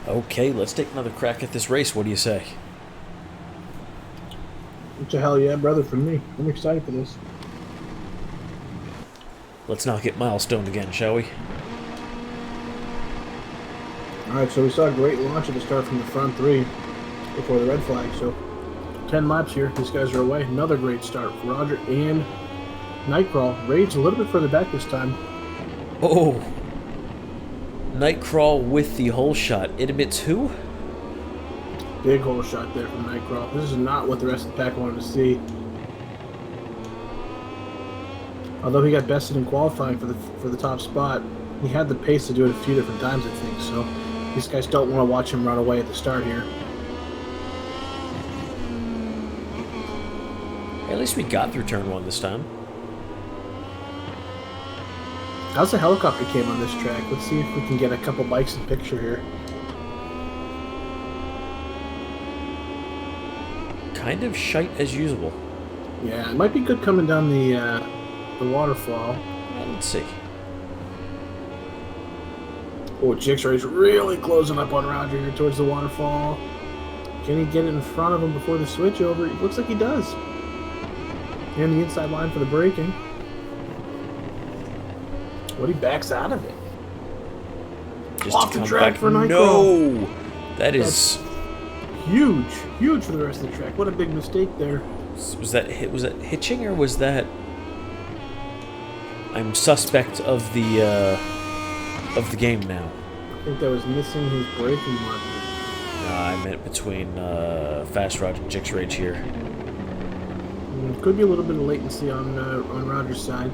Okay, let's take another crack at this race. What do you say? It's a hell yeah, brother, from me. I'm excited for this. Let's not get milestone again, shall we? All right, so we saw a great launch at the start from the front three before the red flag. So 10 laps here. These guys are away. Another great start. Roger and Nightcrawl. Rage a little bit further back this time. Oh! Nightcrawl with the hole shot. It admits who? Big hole shot there from Nightcrawl. This is not what the rest of the pack wanted to see. Although he got bested in qualifying for the top spot, he had the pace to do it a few different times, I think. So these guys don't want to watch him run away at the start here. At least we got through turn one this time. How's the helicopter came on this track? Let's see if we can get a couple bikes in picture here. Kind of shite as usual. Yeah, it might be good coming down the waterfall. Let's see. Oh, Jixray's really closing up on Roger here towards the waterfall. Can he get it in front of him before the switch over? It looks like he does. And the inside line for the braking. What, he backs out of it? Just off the track back. for Nightcrawl. No! That's huge. Huge for the rest of the track. What a big mistake there. Was that hitching or was that... I'm suspect of the game now. I think that was missing his braking marker. I meant between Fast Rod and Jix Rage here. Could be a little bit of latency on Roger's side.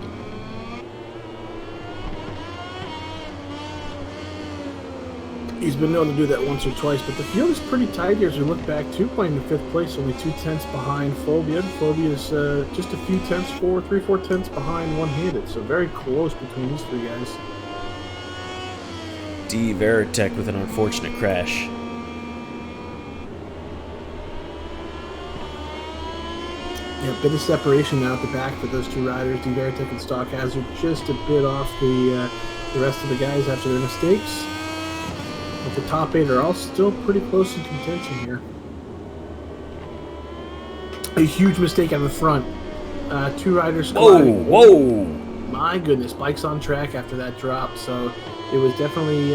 He's been known to do that once or twice, but the field is pretty tight here as we look back. 2 in 5th place, only 2 tenths behind Phobia. Phobia is just a few tenths, 3-4 tenths behind one-handed, so very close between these three guys. D. Veritech with an unfortunate crash. Yeah, a bit of separation now at the back for those two riders. D. Veritech and Stock Hazard just a bit off the rest of the guys after their mistakes. But the top 8 are all still pretty close in contention here. A huge mistake on the front. 2 riders colliding. Whoa! My goodness, bikes on track after that drop. So it was definitely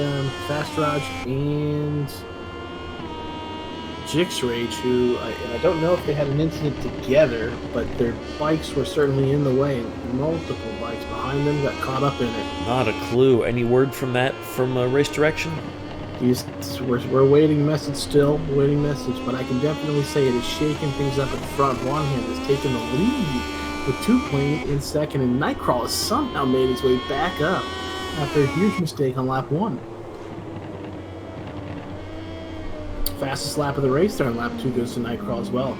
Fast Raj and Jix Rage, who I don't know if they had an incident together, but their bikes were certainly in the way. Multiple bikes behind them got caught up in it. Not a clue. Any word from that from race direction? We're waiting message still, waiting message, but I can definitely say it is shaking things up at the front. One-hand has taken the lead with 2 in second, and Nightcrawl has somehow made his way back up after a huge mistake on lap 1. Fastest lap of the race there on lap 2 goes to Nightcrawl as well.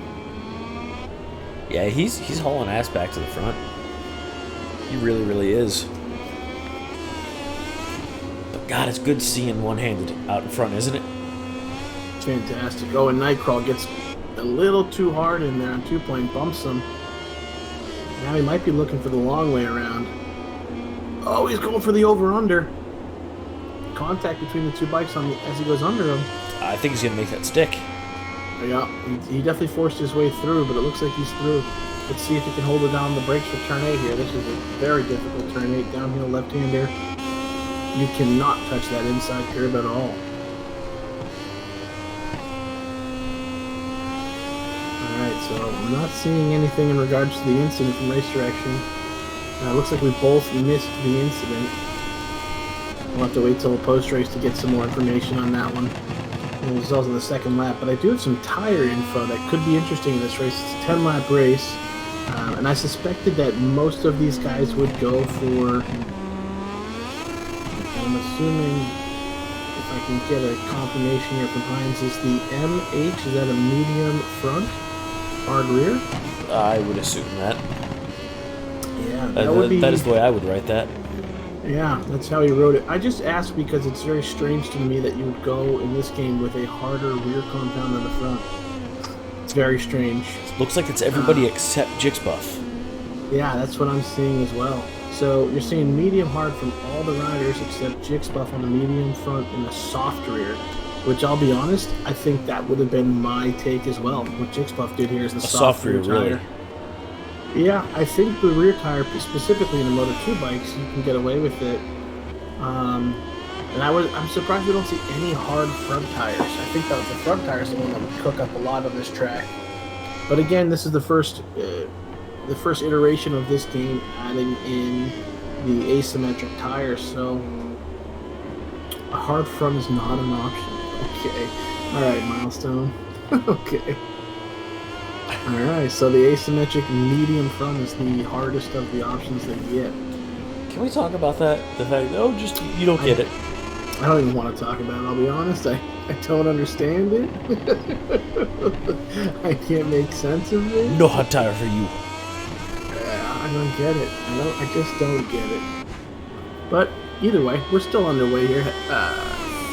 Yeah, he's hauling ass back to the front. He really, really is. God, it's good seeing one-handed out in front, isn't it? Fantastic. Oh, and Nightcrawl gets a little too hard in there on 2 bumps him. Now he might be looking for the long way around. Oh, he's going for the over-under. Contact between the 2 bikes as he goes under him. I think he's going to make that stick. Yeah, he definitely forced his way through, but it looks like he's through. Let's see if he can hold it down the brakes for turn 8 here. This is a very difficult turn 8, downhill left-hander. You cannot touch that inside curve at all. Alright, so I'm not seeing anything in regards to the incident from race direction. Looks like we both missed the incident. We'll have to wait till post-race to get some more information on that one. The results of the second lap, but I do have some tire info that could be interesting in this race. It's a 10-lap race, and I suspected that most of these guys would go for... I'm assuming, if I can get a confirmation here from Heinz, is the MH, is that a medium front, hard rear? I would assume that. Yeah, that is the way I would write that. Yeah, that's how he wrote it. I just asked because it's very strange to me that you would go in this game with a harder rear compound than the front. It's very strange. Looks like it's everybody except Jixbuff. Yeah, that's what I'm seeing as well. So you're seeing medium hard from all the riders except Jixbuff on the medium front and the soft rear. which I'll be honest, I think that would have been my take as well. What Jixbuff did here is the soft rear tire. Really. Yeah, I think the rear tire, specifically in the Moto2 bikes, you can get away with it. And I'm surprised we don't see any hard front tires. I think that the front tire is the one that would cook up a lot on this track. But again, this is the first iteration of this game adding in the asymmetric tires, so a hard front is not an option. Okay, all right, milestone. Okay. All right, so the asymmetric medium front is the hardest of the options they get. Can we talk about that? The fact that, just you don't get it. I don't even want to talk about it, I'll be honest. I don't understand it. I can't make sense of it. No hot tire for you. I don't get it. I just don't get it. But either way, we're still underway here.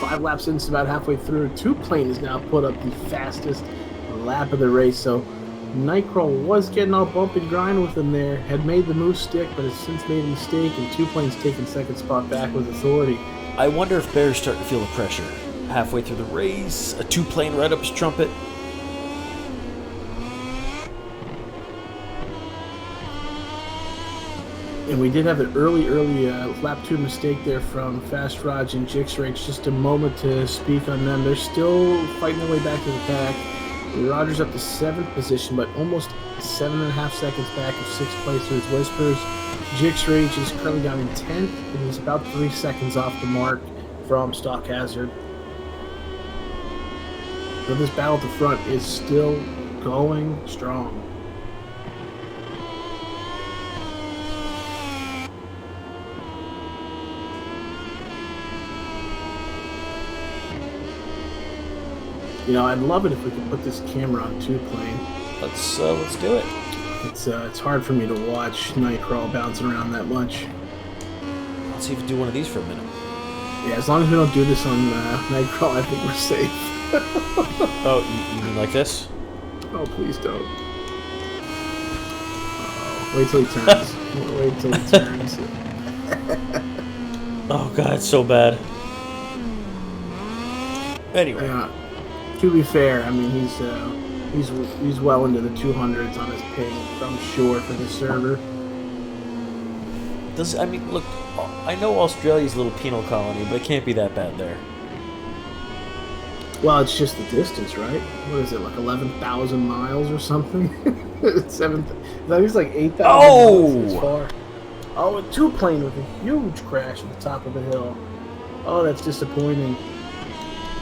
5 laps in, it's about halfway through. 2-Plane has now put up the fastest lap of the race. So Nightcrawler was getting all bump and grind with him there. Had made the move stick, but has since made a mistake, and 2-Plane's taken second spot back with authority. I wonder if Bear's starting to feel the pressure. Halfway through the race, a 2-Plane right up his trumpet. And we did have an early lap 2 mistake there from Fast Raj and Jixrage. Just a moment to speak on them. They're still fighting their way back to the pack. Rogers up to 7th position, but almost 7.5 seconds back of 6th place to his Whispers. Jixrage is currently down in 10th, and he's about 3 seconds off the mark from Stock Hazard. So this battle at the front is still going strong. You know, I'd love it if we could put this camera on 2-Plane. Let's do it. It's hard for me to watch Nightcrawler bouncing around that much. Let's see if we do one of these for a minute. Yeah, as long as we don't do this on Nightcrawler, I think we're safe. Oh, you mean like this? Oh, please don't. Wait till he turns. Wait till he turns. Oh god, it's so bad. Anyway. To be fair, I mean he's well into the 200s on his ping, I'm sure, for this server. I mean, look, I know Australia's a little penal colony, but it can't be that bad there. Well, it's just the distance, right? What is it, like 11,000 miles or something? It's 7,000. That was like 8,000 miles. It's far. Oh, a 2-Plane with a huge crash at the top of the hill. Oh, that's disappointing.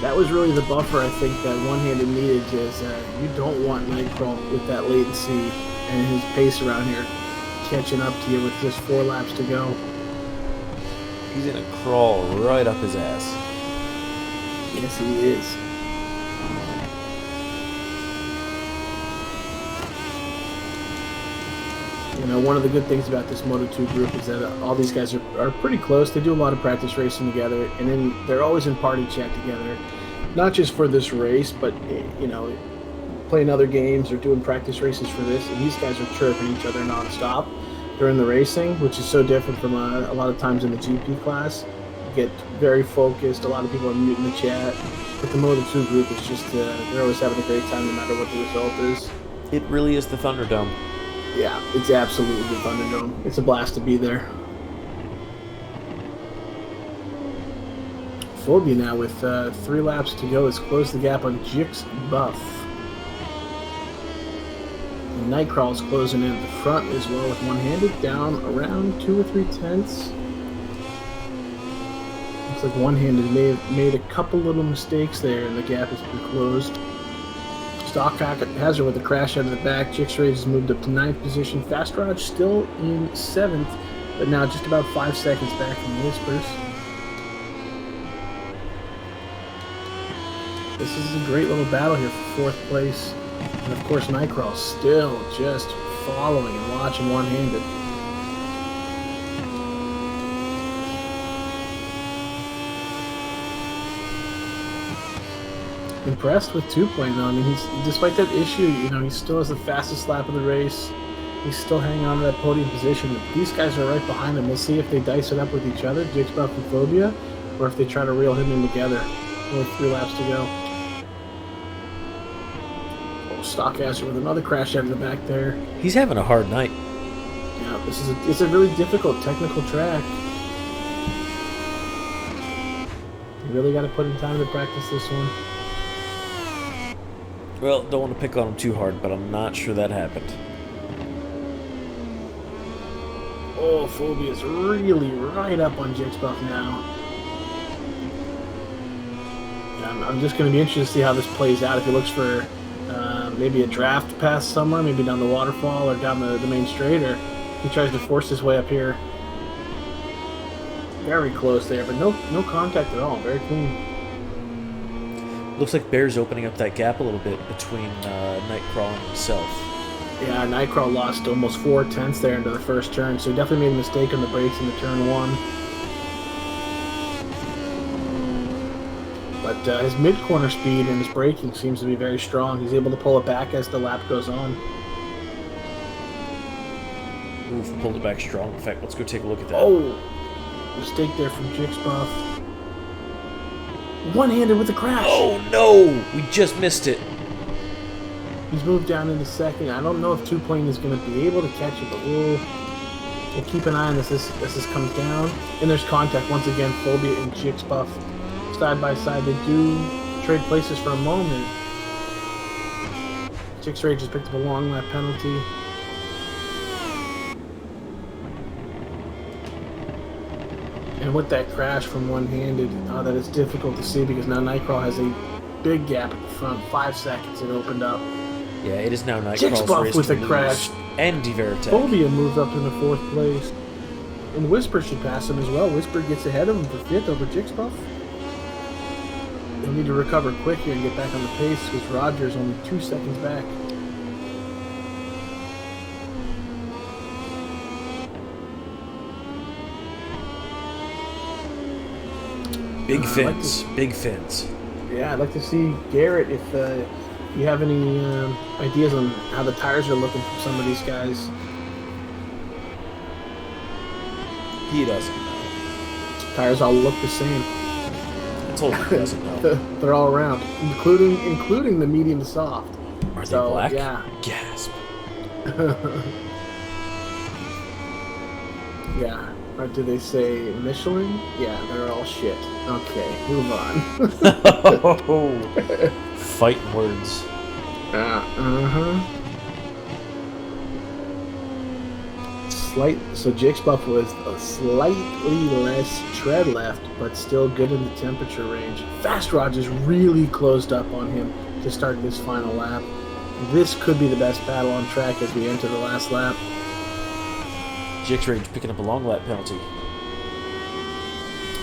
That was really the buffer, I think, that One-Handed needed, is you don't want Nightcrawler with that latency and his pace around here catching up to you with just 4 laps to go. He's gonna crawl right up his ass. Yes, he is. You know, one of the good things about this Moto2 group is that all these guys are pretty close. They do a lot of practice racing together, and then they're always in party chat together. Not just for this race, but, you know, playing other games or doing practice races for this. And these guys are chirping each other nonstop during the racing, which is so different from a lot of times in the GP class. You get very focused. A lot of people are muting the chat. But the Moto2 group is just, they're always having a great time no matter what the result is. It really is the Thunderdome. Yeah, it's absolutely the Thunderdome. It's a blast to be there. Phobia now with 3 laps to go has closed the gap on Jixbuff. And Nightcrawler's closing in at the front as well with One-Handed, down around 2 or 3 tenths. Looks like One-Handed may have made a couple little mistakes there, and the gap has been closed. Stock Hazard with a crash out of the back. Jixrage has moved up to 9th position. Fast Raj still in 7th, but now just about 5 seconds back from Whispers. This is a great little battle here for 4th place. And of course, Nightcrawler still just following and watching One-Handed. Impressed with 2-Plane though. I mean, despite that issue, you know, he still has the fastest lap of the race. He's still hanging on to that podium position. These guys are right behind him. We'll see if they dice it up with each other, Jixbuff and Phobia, or if they try to reel him in together. Only 3 laps to go. Oh, Stockcaster with another crash out of the back there. He's having a hard night. Yeah, it's a really difficult technical track. You really got to put in time to practice this one. Well, don't want to pick on him too hard, but I'm not sure that happened. Oh, Phobia's really right up on Jixbuff now. I'm just going to be interested to see how this plays out. If he looks for maybe a draft pass somewhere, maybe down the waterfall or down the main straight, or he tries to force his way up here. Very close there, but no contact at all. Very clean. Looks like Bear's opening up that gap a little bit between Nightcrawl and himself. Yeah, Nightcrawl lost almost 4/10 there into the first turn, so he definitely made a mistake on the brakes into turn 1. But his mid-corner speed and his braking seems to be very strong. He's able to pull it back as the lap goes on. Oof, pulled it back strong. In fact, let's go take a look at that. Oh, mistake there from Jixbuff. One-handed with the crash. Oh, no! We just missed it. He's moved down into second. I don't know if Two-Plane is going to be able to catch it, but we'll keep an eye on this as this comes down. And there's contact once again. Phobia and Jixbuff side by side. They do trade places for a moment. Jix Rage just picked up a long lap penalty. And with that crash from one-handed, that is difficult to see because now Nightcrawl has a big gap at the front. 5 seconds it opened up. Yeah, it is now Nightcrawl's Jixbuff race with to a lose. crash. And Divertech. Phobia moved up into 4th place. And Whisper should pass him as well. Whisper gets ahead of him for 5th over Jixbuff. He'll need to recover quick here and get back on the pace because Roger's only 2 seconds back. Big fins. Big fins. Yeah, I'd like to see Garrett if you have any ideas on how the tires are looking for some of these guys. He doesn't. Tires all look the same. I told him he doesn't know. They're all around, including the medium to soft. Are they black? Yeah. Gasp. Yeah. Or do they say Michelin? Yeah, they're all shit. Okay, move on. Fighting words. So Jixbuff was a slightly less tread left, but still good in the temperature range. Fast Rogers really closed up on him to start this final lap. This could be the best battle on track as we enter the last lap. Jix Rage picking up a long lap penalty.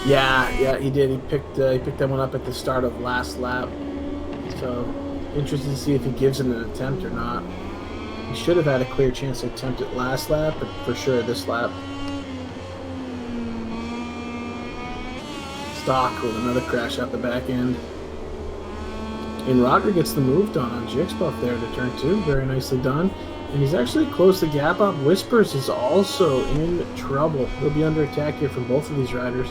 Yeah, he did. He picked that one up at the start of last lap. So interested to see if he gives it an attempt or not. He should have had a clear chance to attempt it last lap, but for sure this lap. Stock with another crash out the back end. And Roger gets the move done on Jixbuff there to turn 2. Very nicely done. And he's actually closed the gap up. Whispers is also in trouble. He'll be under attack here from both of these riders.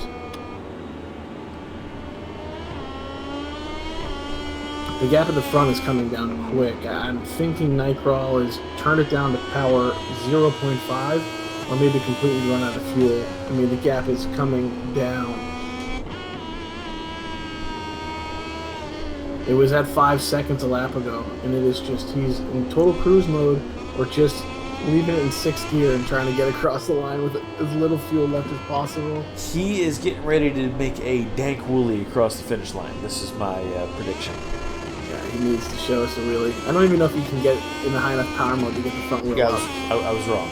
The gap at the front is coming down quick. I'm thinking Nightcrawl is turn it down to power 0.5 or maybe completely run out of fuel. I mean, the gap is coming down. It was at 5 seconds a lap ago, and it is just he's in total cruise mode or just leaving it in 6th gear and trying to get across the line with as little fuel left as possible. He is getting ready to make a dank woolie across the finish line. This is my prediction. Yeah, he needs to show us a really... I don't even know if you can get in the high enough power mode to get the front wheel up. I was wrong.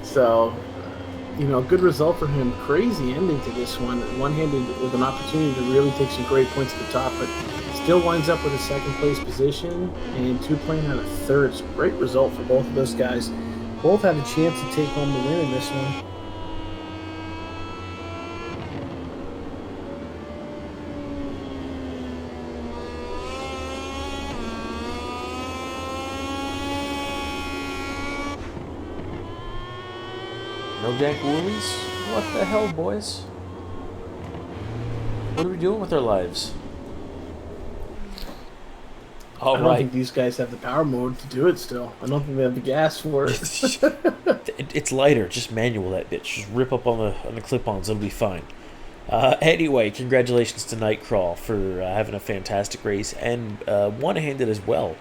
So, good result for him. Crazy ending to this one. One-handed with an opportunity to really take some great points at the top, but still winds up with a 2nd place position, and Two-Plane had a 3rd. It's a great result for both of those guys. Both had a chance to take home the win in this one. No dank woolies? What the hell, boys? What are we doing with our lives? I All don't right. think these guys have the power mode to do it still. I don't think they have the gas for it. It's lighter. Just manual that bitch. Just rip up on the clip-ons. It'll be fine. Anyway, congratulations to Nightcrawl for having a fantastic race and one-handed as well.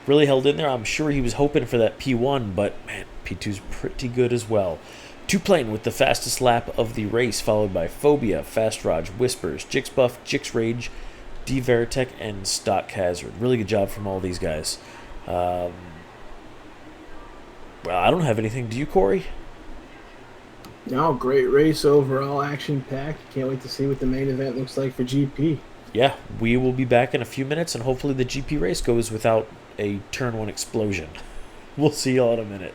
Really held in there. I'm sure he was hoping for that P1, but man, P2's pretty good as well. Two plane with the fastest lap of the race, followed by Phobia, Fast Raj, Whispers, Jixbuff, Jix Rage, D Veritech, and Stock Hazard. Really good job from all these guys. Well, I don't have anything. Do you, Corey? No, great race overall, action packed. Can't wait to see what the main event looks like for GP. Yeah, we will be back in a few minutes, and hopefully the GP race goes without a turn one explosion. We'll see y'all in a minute.